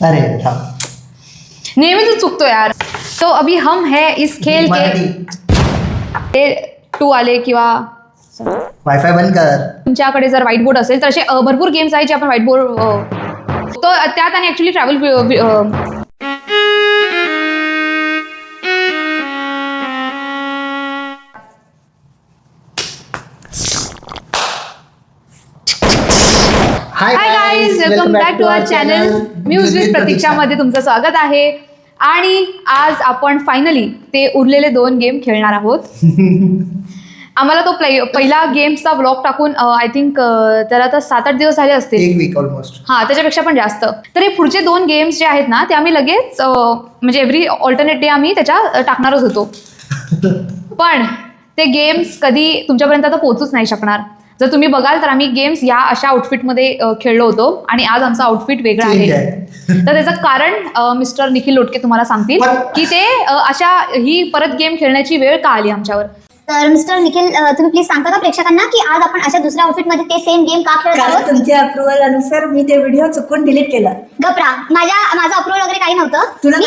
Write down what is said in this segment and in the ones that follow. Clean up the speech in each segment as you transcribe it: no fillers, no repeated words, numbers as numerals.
अरे थांब, नेहमी तू चुकतो यार. तो अभी हम है इस खेल के 2 आले किंवा वायफाय बंद कर. तुमच्याकडे जर व्हाईट बोर्ड असेल तर असे भरपूर गेम्स आहेत जे आपण व्हाईट बोर्ड तो त्यात आणि actually travel hi guys, welcome back to our channel music with प्रतीक्षामध्ये तुमचं स्वागत आहे. आणि आज आपण फायनली ते उरलेले 2 गेम खेळणार आहोत. आम्हाला तो पहिला गेमचा ब्लॉग टाकून आय थिंक त्याला तर 7-8 दिवस झाले असतील, 1 वीक ऑलमोस्ट. हा, त्याच्यापेक्षा पण जास्त. तर हे पुढचे 2 गेम्स जे आहेत ना ते आम्ही लगेच म्हणजे एव्हरी ऑल्टरनेट डे आम्ही त्याच्या टाकणारच होतो. पण ते गेम्स कधी तुमच्यापर्यंत आता पोहोचूच नाही शकणार. जर तुम्ही बघाल तर आम्ही गेम्स या अशा आउटफिटमध्ये खेळलो होतो आणि आज आमचा आउटफिट वेगळा आहे. तर त्याचं कारण मिस्टर निखिल लोटके तुम्हाला सांगतील की ते अशा ही परत गेम खेळण्याची वेळ का आली आमच्यावर. तर मिस्टर निखिल, तुम्ही प्लीज सांगता का प्रेक्षकांना की आज आपण अशा दुसऱ्या आउटफिटमध्ये ते सेम गेम का खेळत आहोत? तुमच्या अप्रुव्हल अनुसार मी ते व्हिडिओ चुकून डिलीट केला. गपरा, माझं अप्रुव्हल वगैरे काही नव्हतं. मी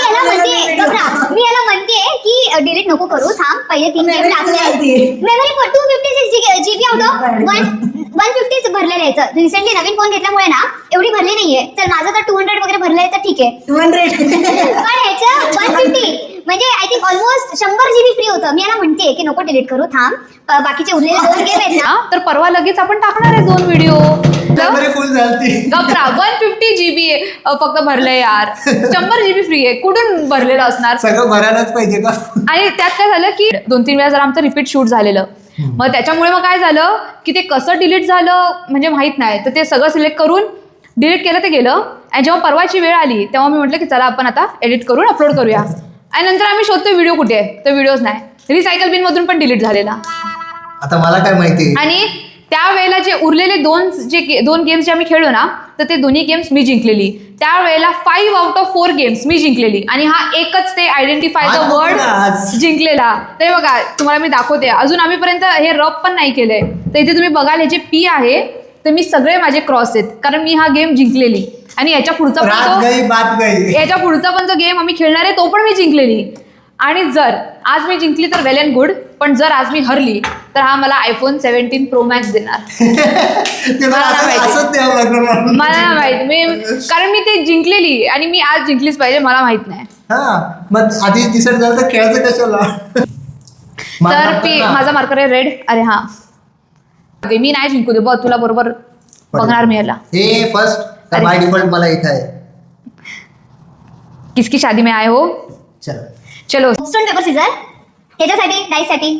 याला म्हणते की डिलीट नको करू, थांब, पहिले 3 गेम टाकले. मेमरी 256 GB आउट ऑफ 150 भरलेले आहेत. रिसेंटली नवीन फोन घेतल्यामुळे ना एवढी भरली नाहीये. तर माझं तर 200 वगैरे भरलंय तर ठीक आहे. 200 पण ह्याचं 150 म्हणजे I think almost 100 GB free होतं. मी याला म्हणते की नको डिलीट करू, थांब, बाकीचे उरलेले 2 गेम आहेत ना. तर परवा लगेच आपण टाकणार आहे 2 व्हिडिओ. फुल झालती. गपरा, 150 GB फक्त भरलंय यार. 100 GB फ्री आहे, कुठून भरलेलं असणार? सगळं भरायलाच पाहिजे का? आणि त्यात काय झालं की 2-3 वेळा जर आमचं रिपीट शूट झालेलं, मग त्याच्यामुळे मग काय झालं की ते कसं डिलीट झालं म्हणजे माहित नाही. तर ते सगळं सिलेक्ट करून डिलीट केलं, ते गेलं. आणि जेव्हा परवाची वेळ आली तेव्हा मी म्हटलं की चला आपण आता एडिट करून अपलोड करूया. आणि नंतर आम्ही शोधतो व्हिडिओ कुठे आहे, तर व्हिडिओज नाही. रिसायकल बिन मधून पण डिलीट झालेला. आता मला काय माहिती. आणि त्यावेळेला जे उरलेले 2 गेम्स जे आम्ही खेळलो ना, तर ते दोन्ही गेम्स मी जिंकलेली. त्यावेळेला 5 आउट ऑफ 4 गेम्स मी जिंकलेली. आणि हा एकच ते आयडेंटिफाय द वर्ड जिंकलेला. ते बघा, तुम्हाला मी दाखवते. अजून आम्हीपर्यंत हे रब पण नाही केलंय. तर इथे तुम्ही बघाल हे जे पी आहे ते मी सगळे माझे क्रॉस आहेत, कारण मी हा गेम जिंकलेली. आणि याच्या पुढचा पण जो गेम आम्ही खेळणार आहे तो पण मी जिंकलेली. आणि जर आज मी जिंकली तर वेल अँड गुड, पण जर आज मी हरली तर हा मला iPhone 17 Pro Max देणार. मला नाही माहित, कारण मी ते जिंकलेली आणि मी आज जिंकलीच पाहिजे, मला माहित नाही. मग आधीच दिसत झालं तर खेळायचं कशाला? तर माझा मार्कर आहे रेड. अरे हा, मी नाही जिंकू दे, बघ तुला बरोबर बघणार मी याला. हे फर्स्ट बाय डिफॉल्ट मला इथं आहे. किसकी शादी में आए हो. चलो स्टोन पेपर सीझर, ह्याच्यासाठी डाईसाठी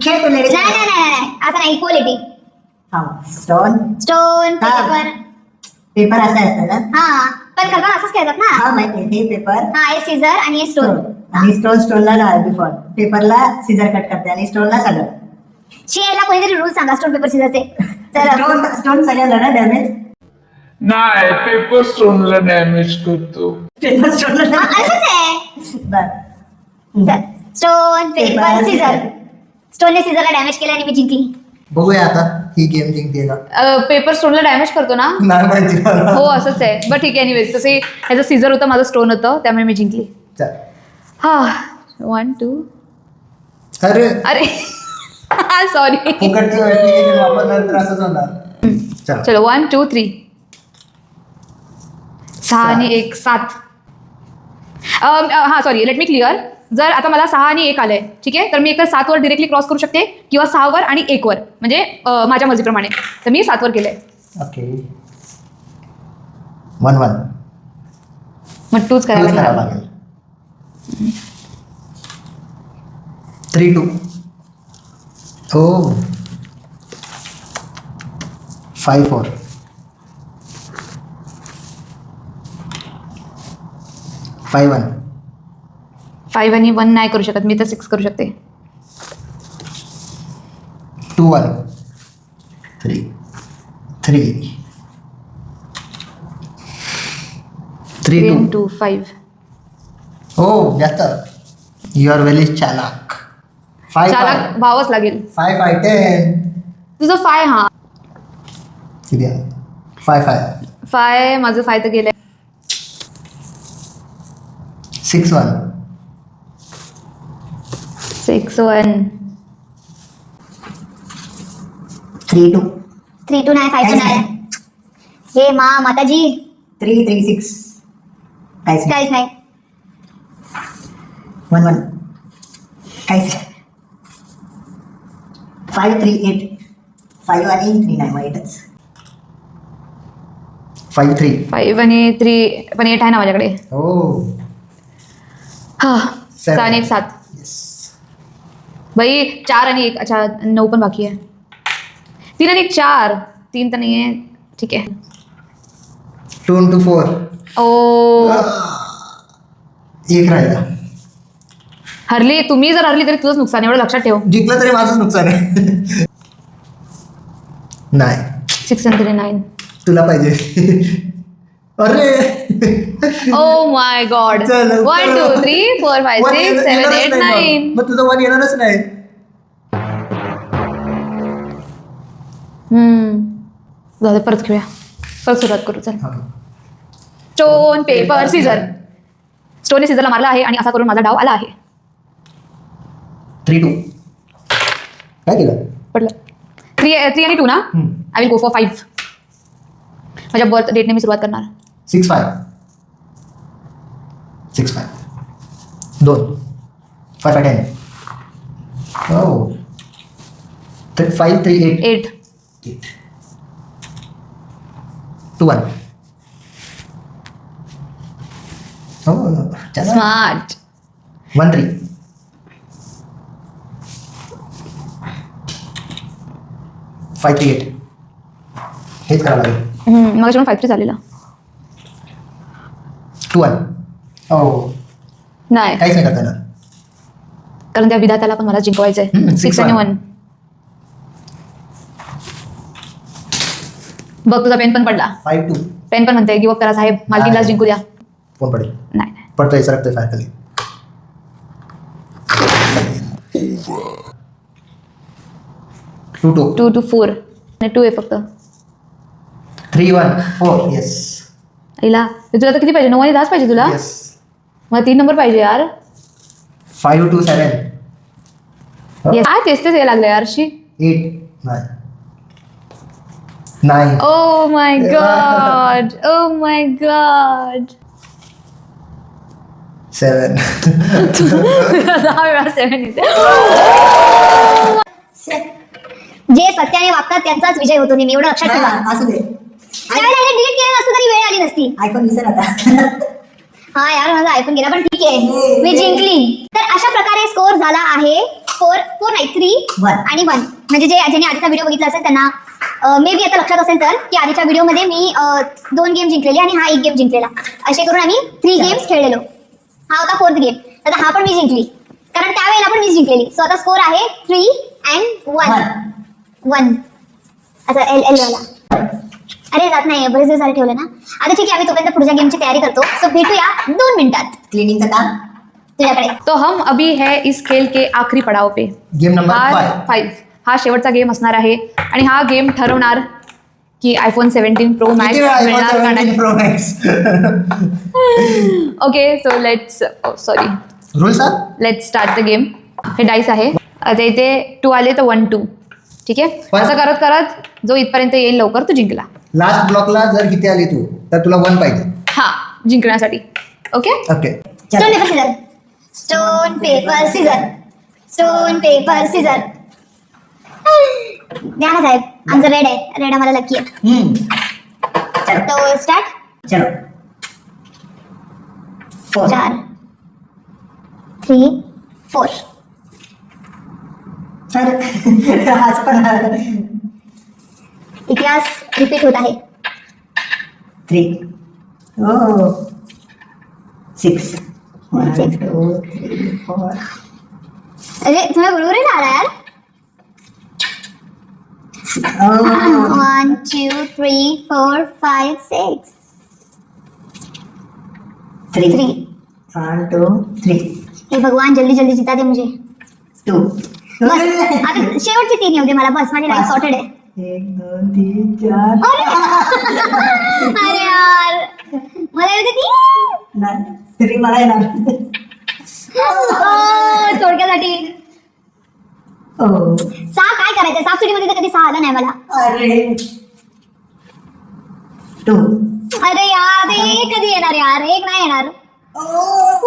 खेळ तो लेडीज. नाही आता नाही, इक्वालिटी. स्टोन पेपर असा असतं ना. हा, पण करताना असंच खेळतात ना. हा माहिती, हे पेपर, हा, हे सीझर आणि हे स्टोन. आणि स्टोनला डिफॉल्ट, पेपरला सीझर कट करते आणि स्टोनला सगळं. याला कोणीतरी रूल सांगा स्टोन पेपर सीझरचे. स्टोन सगळ्याला ना डॅमेज नाही, पेपर स्टोनला डॅमेज करतो. पेपर स्टोनला असंच आहे. Stone paper scissor. स्टोनने सीझरला डॅमेज केलं आणि मी जिंकली. बघूया आता ही गेम जिंकते का. पेपर स्टोनला डॅमेज करतो ना. नाही माहिती मला. हो असंच आहे. बट ठीक आहे, एनिवेज तसे ह्याचं सीझर होतं, माझं स्टोन होतं, त्यामुळे मी जिंकली. हा, 1 2. अरे सॉरी, फुकटचं ऍप्लिकेशन वापरणार तर असंच होणार. चलो 1 2 3. 6 आणि 1 7. हा सॉरी, लेट मी क्लिअर. जर आता मला 6 आणि 1 आलंय, ठीक आहे, तर मी एकतर 7 वर डिरेक्टली क्रॉस करू शकते किंवा 6 वर आणि 1 वर, म्हणजे माझ्या मर्जीप्रमाणे. तर मी 7 वर केलंय. ओके, 1-1. मग तूच करायला लागेल. 3-2. हो, 5-4. 5-1. 5 आणि 1 नाही करू शकत मी, तर 6 करू शकते. 2-1. 3 2 5. हो, जास्त. यू आर व्हेरी चालाक. 5 चालाक भावच लागेल. 5 5 10. तुझं 5. हा, किती आहे? 5 5. 5 माझं 5 तर गेलंय. 6-1. 6-1. 3-2. 3-2 नाही 5-2 काहीच नाही. नाही. हे माताजी 3-3-6. काहीच नाही. काहीच नाही. 1-1. काहीच नाही. 5-3-8. 5 आणि 3 नाही मग 8च. 5-3. 5 आणि 3 पण 8 आहे ना माझ्याकडे. Oh. हा 7. 6 आणि 1 7. Yes. बाई 4 आणि 1. अच्छा 9 पण बाकी आहे. 3 आणि 1 4. 3 तर नाही आहे. ठीक आहे. 2-4. ओ एक राहिला. हरली. तुम्ही जर हरली तरी तुझंच नुकसान. एवढं लक्षात ठेव. जिंकलं तरी माझंच नुकसान आहे. नाही 6 आणि 3 9. तुला पाहिजे. अरे ओ माय गॉड. चल, 1 2 3 4 5 One 6 7 येणारच 8 नाही 9. मग तुझं 1 येणारच नाही. जाऊ दे, परत खेळूया. परत सुरुवात करू. चल. Stone paper scissor. स्टोनने सीझरला मारला आहे आणि असा करून माझा डाव आला आहे. 3-2. काय केलं? पडलं. 3 आणि 2 ना. I will go for 5. माझ्या बर्थ डेटने मी सुरुवात करणार. 6-5. 6-5. 2. 5-10. Oh. 5-3-8. 8. 2-1. Oh, चला. स्मार्ट. 1-3. 5-3-8. हेच करावं लागेल. मग 5 3 झालेलं. 2-1. Oh, नाही, काहीच नाही करता येणार. कारण त्या विधात्याला पण मला जिंकवायचंय. 6 आणि 1. बघ तुझा पेन पण पडला. 5-2. पेन पण म्हणते गिव्ह अप करा साहेब, मालकीनला जिंकू द्या. कोण पडेल? नाही. पडतोय सरकतोय फायर खाली. 2-2. 2 to 4 आणि 2 आहे फक्त. 3-1-4. येस. आईला तुला तर किती पाहिजे? 9 आणि 10 पाहिजे तुला. येस. मला 3 नंबर पाहिजे यार. 5-2-7. Yes. काय तेच यायला लागलं यारशी. 8-9. 9. Oh my God. Oh my God. 7. 10 वेळा 7 येते. जे सत्याने वागतात त्यांचाच विजय होतो नेहमी. एवढं लक्षात ठेवा. असू दे. त्यावेळेला डिलीट केलं नसतं तरी वेळ आली नसती. आयफोन विसर आता. हा यार माझा आयफोन गेला पण ठीक आहे, मी जिंकली. तर अशा प्रकारे स्कोर झाला आहे 4 नाही 3 One. आणि 1. म्हणजे ज्यांनी आधीचा व्हिडिओ बघितला असेल त्यांना मे बी आता लक्षात असेल तर की आधीच्या व्हिडिओमध्ये मी 2 गेम जिंकलेली आणि हा 1 गेम जिंकलेला. असे करून आम्ही 3 गेम्स खेळलेलो. हा होता 4th गेम. तर हा पण मी जिंकली कारण त्यावेळेला पण मी जिंकलेली. सो आता स्कोर आहे 3 and 1. असं एल वाला. अरे जात नाही, बरेच दिवस झाले ठेवलं ना. आता ठीक आहे, आम्ही तोपर्यंत पुढच्या गेमची तयारी करतो. सो भेटूया 2 मिनिटात. क्लिनिंगचं काम. तुझ्याकडे तो हम अभी है इस खेल के आखरी पड़ाव पे. गेम नंबर हा 5. 5 हा शेवटचा गेम असणार आहे आणि हा गेम ठरवणार की आयफोन 17 प्रो मॅक्स मिळणार का नाही. Pro max. Okay so let's rules let's start the game. हे डाईस आहे. आता इथे 2 आले तर 1 2. ठीक आहे. पण- असं करत करत जो इथपर्यंत येईल लवकर तो जिंकला. लास्ट ब्लॉकला जर किती आली तू तर तुला 1 पाहिजे. हा जिंकण्यासाठी. Okay. Okay. Stone paper Caesar. Stone paper Caesar. Stone paper Caesar. द्या ना साहेब, आमचं रेड आहे. रेड आम्हाला लकी आहे. चलो तो स्टार्ट. चलो 4. 4 3 4. सर आज पण इतिहास रिपीट होत आहे. 3. Oh. 6. 1 Six. 2 3 4. अरे तुम्हाला बरोबर आहे ना यार. Oh. 1 2 3 4 5 6 3. 3. 1 2 3 हे भगवान जल्दी जल्दी जिता दे मुझे. 2. बस आता शेवटचे 3 येऊ दे मला. बस माझी लाईफ सॉर्टेड आहे. 1 2 3 4. अरे यार मला येते 3. नाही 3 मला येणार. थोडक्यासाठी हो. 6 काय करायचं? सापशिडीमध्ये तर कधी 6 आला नाही मला. अरे 2. अरे यार एक कधी येणार यार? एक नाही येणार. हो.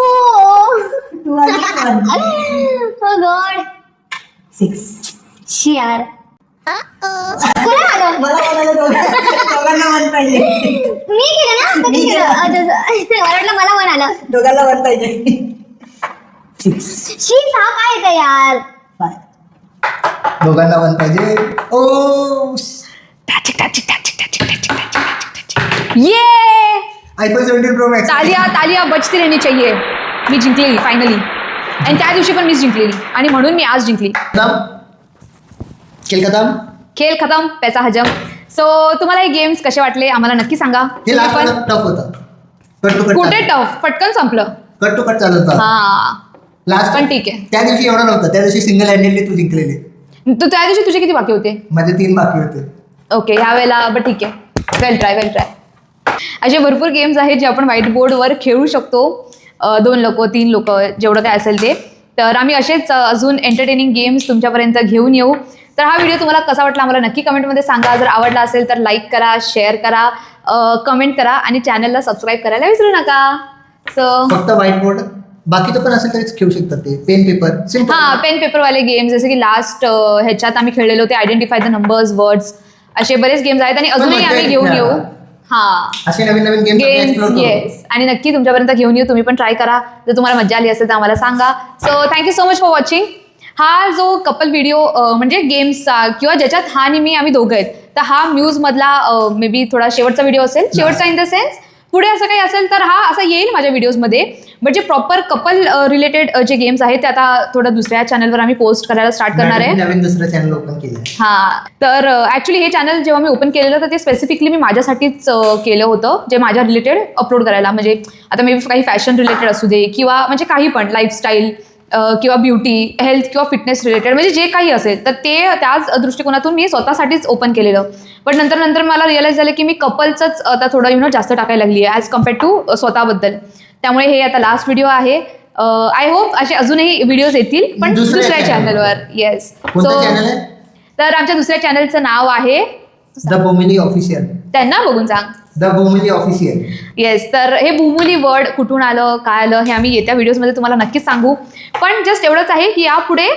2 आणि 1. Oh God. 6. शी यार. कोणाला आलं? मला कोणाला दोघांना 1 पाहिजे. मी केलं ना? कधी केलं? मला वाटलं मला 1 आलं. दोघांना 1 पाहिजे. 6. शी 6 काय येतं यार? 5. दोघांना 1 पाहिजे. ओ ये आयफोन 17 प्रो मॅक्स. तालिया तालिया बजती रहनी चाहिए. मी जिंकलेली फायनली. आणि त्या दिवशी पण मीच जिंकलेली आणि म्हणून मी आज जिंकली. खेळ खतम. खेळ खतम पैसा हजम. सो तुम्हाला हे गेम्स कसे वाटले आम्हाला नक्की सांगा. हे तुम्ही पण लास्ट टफ होता. Cut to cut. कुठे टफ पटकन संपलं. कट टू कट चालत होता. हा लास्ट पण ठीक आहे. त्या दिवशी एवढं नव्हतं. त्या दिवशी सिंगल हँडेडली तू जिंकलेली. तू त्या दिवशी तुझे किती बाकी होते? माझे 3 बाकी होते. ओके ह्या वेळेला बट ठीक आहे. वेल ट्राय. असे भरपूर गेम्स आहेत जे आपण व्हाईट बोर्डवर खेळू शकतो. 2 लोक 3 लोक जेवढं काय असेल ते. तर आम्ही असेच अजून एंटरटेनिंग गेम्स तुमच्यापर्यंत घेऊन येऊ. तर हा व्हिडिओ तुम्हाला कसा वाटला आम्हाला नक्की कमेंटमध्ये सांगा. जर आवडला असेल तर लाईक करा, शेअर करा, कमेंट करा आणि चॅनलला सबस्क्राईब करायला विसरू नका. सो फक्त व्हाईट बोर्ड. बाकीचं पण असेल तरीच खेळू शकतात ते. Pen paper simple. हां पेन पेपरवाले गेम्स जसे की लास्ट ह्याच्यात आम्ही खेळलेलो ते आयडेंटिफाय द नंबर्स वर्ड्स असे बरेच गेम्स आहेत आणि अजूनही मजा आम्ही येते घेऊन खेळायला. येऊ. हां असे नवीन नवीन गेम गेम्स येस आणि नक्की तुमच्यापर्यंत घेऊन येऊ. तुम्ही पण ट्राय करा. जर तुम्हाला मजा आली असेल तर आम्हाला सांगा. So thank you so much for watching. हा जो कपल व्हिडिओ म्हणजे गेम्सचा किंवा ज्याच्यात हा आणि मी आम्ही दोघं आहेत तर हा न्यूजमधला मे बी थोडा शेवटचा व्हिडिओ असेल. शेवटचा इन द सेन्स पुढे असं काही असेल तर हा असा येईल माझ्या व्हिडिओजमध्ये. बट जे प्रॉपर कपल रिलेटेड जे गेम्स आहेत ते आता थोडं दुसऱ्या चॅनलवर आम्ही पोस्ट करायला स्टार्ट करणार आहे. नवीन दुसरं चॅनल ओपन केलं. हां तर ॲक्च्युली हे चॅनल जेव्हा मी ओपन केलेलं तर ते स्पेसिफिकली मी माझ्यासाठीच केलं होतं. जे माझ्या रिलेटेड अपलोड करायला म्हणजे आता मे बी काही फॅशन रिलेटेड असू दे किंवा म्हणजे काही पण लाईफस्टाईल किंवा ब्युटी हेल्थ किंवा फिटनेस रिलेटेड म्हणजे जे काही असेल तर ते त्याच दृष्टिकोनातून मी स्वतःसाठीच ओपन केलेलं. पण नंतर मला रिअलाईज झालं की मी कपलचंच आता थोडं जास्त टाकायला लागली आहे ॲज कम्पेअर्ड टू स्वतःबद्दल. त्यामुळे हे आता लास्ट व्हिडिओ आहे. आय होप असे अजूनही व्हिडिओज येतील पण दुसऱ्या चॅनलवर. येस कोणतं चॅनल आहे? तर आमच्या दुसऱ्या चॅनलचं नाव आहे द बोमिली ऑफिशियल. त्यांना बघून सांग. The बोमिली official. येस तर हे भूमुली वर्ड कुठून आलं काय आलं हे आम्ही येत्या व्हिडिओजमध्ये तुम्हाला नक्कीच सांगू. पण जस्ट एवढंच आहे की यापुढे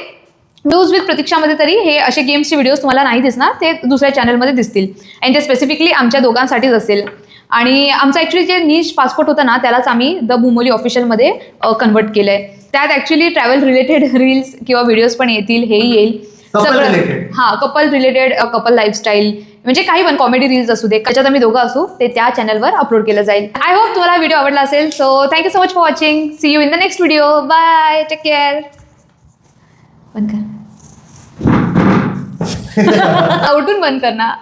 न्यूज विथ प्रतीक्षामध्ये तरी हे असे गेम्सचे व्हिडिओज तुम्हाला नाही दिसणार. ते दुसऱ्या चॅनलमध्ये दिसतील आणि ते स्पेसिफिकली आमच्या दोघांसाठीच असेल. आणि आमचं ॲक्च्युली जे नीश पासपोर्ट होतं ना त्यालाच आम्ही द भूमुली ऑफिशियलमध्ये कन्वर्ट केलं आहे. त्यात ॲक्च्युली ट्रॅव्हल रिलेटेड रील्स किंवा व्हिडिओज पण येतील. हेही येईल सगळं. हां कपल रिलेटेड कपल लाईफस्टाईल म्हणजे काही पण कॉमेडी रील्स असू दे त्याच्यात आम्ही दोघं असू ते त्या चॅनलवर अपलोड केलं जाईल. आय होप तुम्हाला व्हिडिओ आवडला असेल. So thank you so much for watching. C you in the next video. Bye take care. बंद कर. आउटून बंद कर ना.